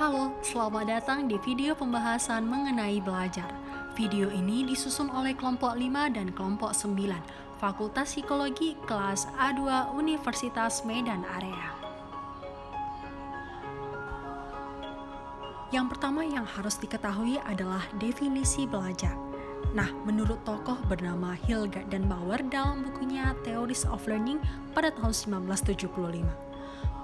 Halo, selamat datang di video pembahasan mengenai belajar. Video ini disusun oleh kelompok 5 dan kelompok 9, Fakultas Psikologi kelas A2 Universitas Medan Area. Yang pertama yang harus diketahui adalah definisi belajar. Nah, menurut tokoh bernama Hildegard dan Bauer dalam bukunya Theories of Learning pada tahun 1975,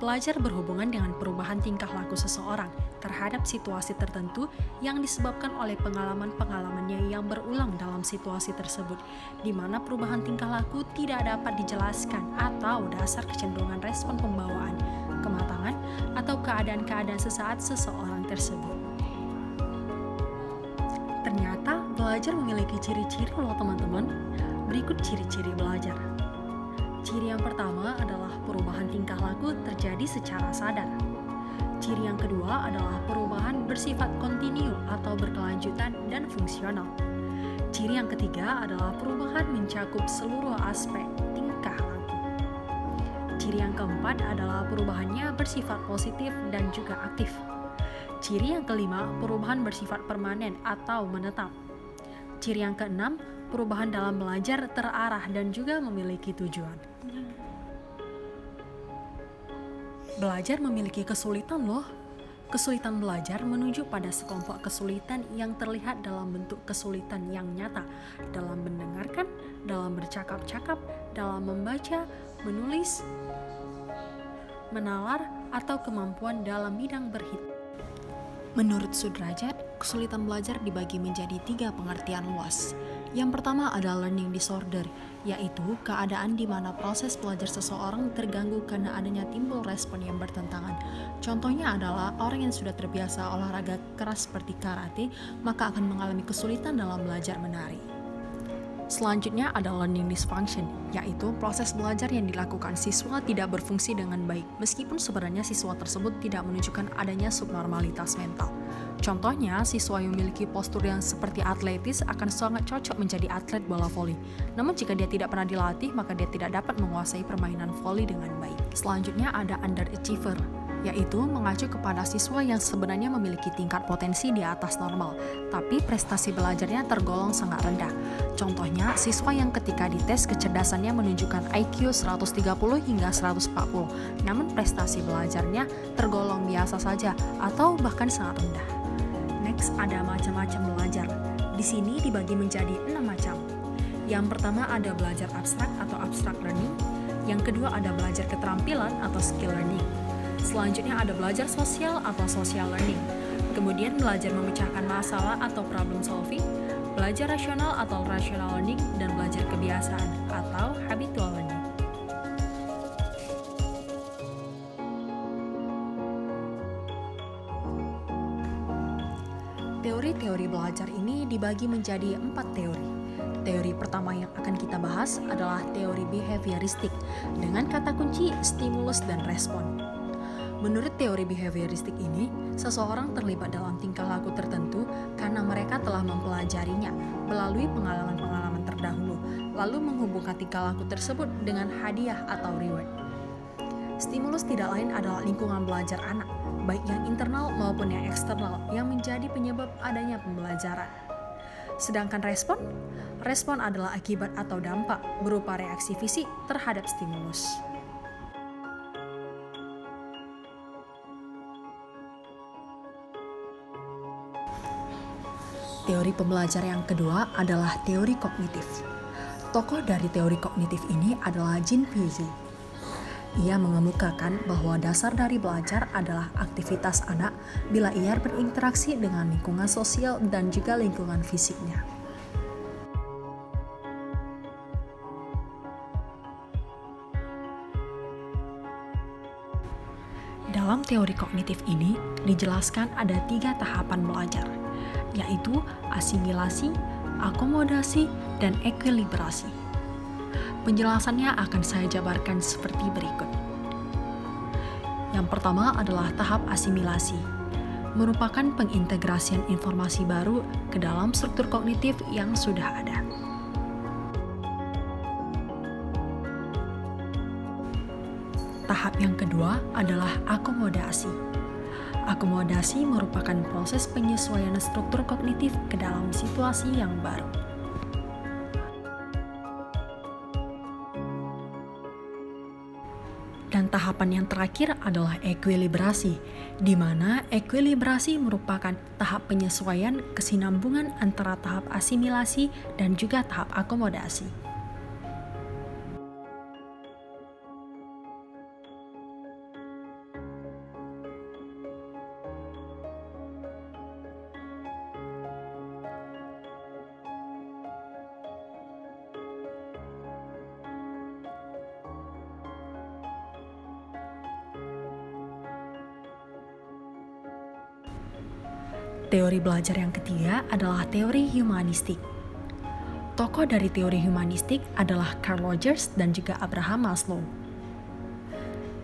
belajar berhubungan dengan perubahan tingkah laku seseorang terhadap situasi tertentu yang disebabkan oleh pengalaman-pengalamannya yang berulang dalam situasi tersebut, di mana perubahan tingkah laku tidak dapat dijelaskan atau dasar kecenderungan respon pembawaan, kematangan, atau keadaan-keadaan sesaat seseorang tersebut. Ternyata belajar memiliki ciri-ciri loh teman-teman. Berikut ciri-ciri belajar. Ciri yang pertama adalah perubahan tingkah laku terjadi secara sadar. Ciri yang kedua adalah perubahan bersifat kontinu atau berkelanjutan dan fungsional. Ciri yang ketiga adalah perubahan mencakup seluruh aspek tingkah laku. Ciri yang keempat adalah perubahannya bersifat positif dan juga aktif. Ciri yang kelima, perubahan bersifat permanen atau menetap. Ciri yang keenam, perubahan dalam belajar terarah dan juga memiliki tujuan. Belajar memiliki kesulitan loh. Kesulitan belajar menunjuk pada sekelompok kesulitan yang terlihat dalam bentuk kesulitan yang nyata dalam mendengarkan, dalam bercakap-cakap, dalam membaca, menulis, menalar, atau kemampuan dalam bidang berhitung. Menurut Sudrajat, kesulitan belajar dibagi menjadi 3 pengertian luas. Yang pertama adalah learning disorder, yaitu keadaan di mana proses belajar seseorang terganggu karena adanya timbul respon yang bertentangan. Contohnya adalah orang yang sudah terbiasa olahraga keras seperti karate, maka akan mengalami kesulitan dalam belajar menari. Selanjutnya ada learning dysfunction, yaitu proses belajar yang dilakukan siswa tidak berfungsi dengan baik, meskipun sebenarnya siswa tersebut tidak menunjukkan adanya subnormalitas mental. Contohnya, siswa yang memiliki postur yang seperti atletis akan sangat cocok menjadi atlet bola voli. Namun jika dia tidak pernah dilatih, maka dia tidak dapat menguasai permainan voli dengan baik. Selanjutnya ada underachiever, yaitu mengacu kepada siswa yang sebenarnya memiliki tingkat potensi di atas normal, tapi prestasi belajarnya tergolong sangat rendah. Contohnya, siswa yang ketika dites kecerdasannya menunjukkan IQ 130 hingga 140, namun prestasi belajarnya tergolong biasa saja atau bahkan sangat rendah. Next, ada macam-macam belajar. Di sini dibagi menjadi 6 macam. Yang pertama ada belajar abstrak atau abstract learning. Yang kedua ada belajar keterampilan atau skill learning. Selanjutnya ada belajar sosial atau social learning. Kemudian belajar memecahkan masalah atau problem solving, belajar rasional atau rational learning, dan belajar kebiasaan atau habitual learning. Teori-teori belajar ini dibagi menjadi 4 teori. Teori pertama yang akan kita bahas adalah teori behavioristik dengan kata kunci stimulus dan respon. Menurut teori behavioristik ini, seseorang terlibat dalam tingkah laku tertentu karena mereka telah mempelajarinya melalui pengalaman-pengalaman terdahulu, lalu menghubungkan tingkah laku tersebut dengan hadiah atau reward. Stimulus tidak lain adalah lingkungan belajar anak, baik yang internal maupun yang eksternal, yang menjadi penyebab adanya pembelajaran. Sedangkan respon adalah akibat atau dampak berupa reaksi fisik terhadap stimulus. Teori pembelajar yang kedua adalah teori kognitif. Tokoh dari teori kognitif ini adalah Jean Piaget. Ia mengemukakan bahwa dasar dari belajar adalah aktivitas anak bila ia berinteraksi dengan lingkungan sosial dan juga lingkungan fisiknya. Dalam teori kognitif ini dijelaskan ada 3 tahapan belajar, yaitu asimilasi, akomodasi, dan ekuilibrasi. Penjelasannya akan saya jabarkan seperti berikut. Yang pertama adalah tahap asimilasi, merupakan pengintegrasian informasi baru ke dalam struktur kognitif yang sudah ada. Tahap yang kedua adalah akomodasi. Akomodasi merupakan proses penyesuaian struktur kognitif ke dalam situasi yang baru. Dan tahapan yang terakhir adalah ekuilibrasi, di mana ekuilibrasi merupakan tahap penyesuaian kesinambungan antara tahap asimilasi dan juga tahap akomodasi. Teori belajar yang ketiga adalah teori humanistik. Tokoh dari teori humanistik adalah Carl Rogers dan juga Abraham Maslow.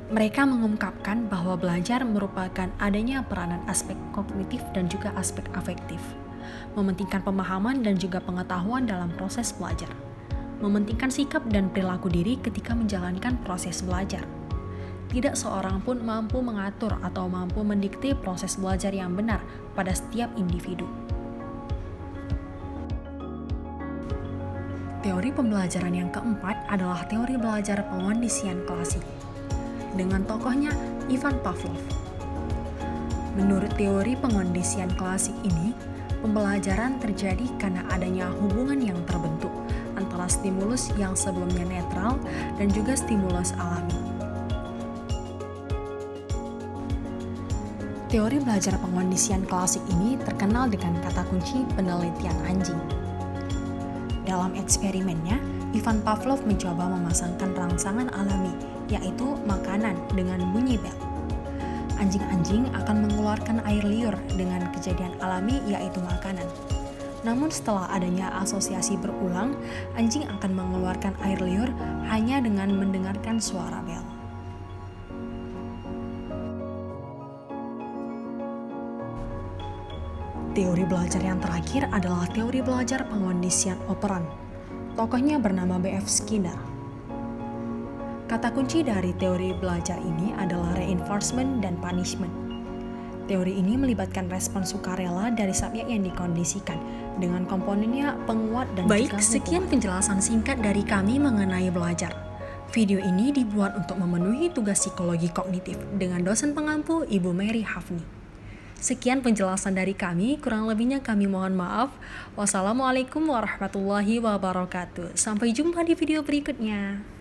Mereka mengungkapkan bahwa belajar merupakan adanya peranan aspek kognitif dan juga aspek afektif, mementingkan pemahaman dan juga pengetahuan dalam proses belajar, mementingkan sikap dan perilaku diri ketika menjalankan proses belajar. Tidak seorang pun mampu mengatur atau mampu mendikte proses belajar yang benar pada setiap individu. Teori pembelajaran yang keempat adalah teori belajar pengondisian klasik, dengan tokohnya Ivan Pavlov. Menurut teori pengondisian klasik ini, pembelajaran terjadi karena adanya hubungan yang terbentuk antara stimulus yang sebelumnya netral dan juga stimulus alami. Teori belajar pengondisian klasik ini terkenal dengan kata kunci penelitian anjing. Dalam eksperimennya, Ivan Pavlov mencoba memasangkan rangsangan alami, yaitu makanan dengan bunyi bel. Anjing-anjing akan mengeluarkan air liur dengan kejadian alami, yaitu makanan. Namun setelah adanya asosiasi berulang, anjing akan mengeluarkan air liur hanya dengan mendengarkan suara bel. Teori belajar yang terakhir adalah teori belajar pengondisian operan. Tokohnya bernama B.F. Skinner. Kata kunci dari teori belajar ini adalah reinforcement dan punishment. Teori ini melibatkan respon sukarela dari subjek yang dikondisikan dengan komponennya penguat dan juga Baik, sekian penjelasan singkat dari kami mengenai belajar. Video ini dibuat untuk memenuhi tugas psikologi kognitif dengan dosen pengampu Ibu Mary Hafni. Sekian penjelasan dari kami, kurang lebihnya kami mohon maaf. Wassalamualaikum warahmatullahi wabarakatuh. Sampai jumpa di video berikutnya.